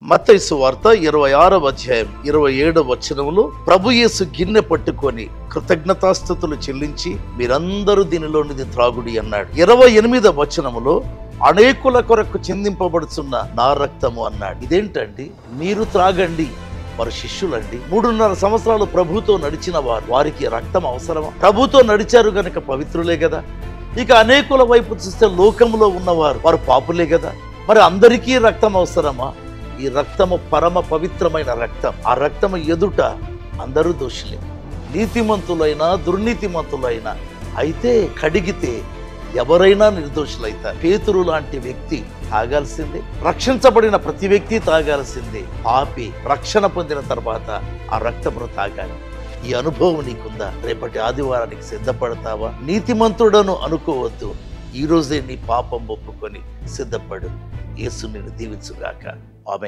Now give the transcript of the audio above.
మత్తయి సువార్త 26వ అధ్యాయం 27వ వచనములో ప్రభు యేసు గిన్నె పట్టుకొని కృతజ్ఞతాస్తుతులు చెల్లించి మీరందరూ దీనిలోనిది త్రాగుడి అన్నాడు. 28వ వచనములో అనేకుల కొరకు చిందింపబడుతున్న నా రక్తము అన్నాడు. ఇదేంటండి? మీరు త్రాగండి, వారు శిష్యులండి. 3.5 సంవత్సరాలు ప్రభుతో నడిచిన వారికి రక్తం అవసరమా? ప్రభుతో నడిచారు గనక పవిత్రులే కదా. ఇక అనేకుల వైపు చూస్తే లోకంలో ఉన్నవారు వారు పాపులే కదా. మరి అందరికీ రక్తం అవసరమా? ఈ రక్తము పరమ పవిత్రమైన రక్తం. ఆ రక్తము ఎదుట అందరూ దోషులే, నీతిమంతులైనా దుర్నీతిమంతులైనా. అయితే కడిగితే ఎవరైనా నిర్దోషులైతారు. పేతురు లాంటి వ్యక్తి తాగాల్సిందే, రక్షించబడిన ప్రతి వ్యక్తి తాగాల్సిందే. పాపి రక్షణ పొందిన తర్వాత ఆ రక్తమును తాగాలి. ఈ అనుభవం నీకుందా? రేపటి ఆదివారానికి సిద్ధపడతావా? నీతిమంతుడను అనుకోవద్దు. ఈ రోజే నీ పాపం ఒప్పుకొని సిద్ధపడు. యేసు నిన్ను దీవించుగాక. ఆమేన్.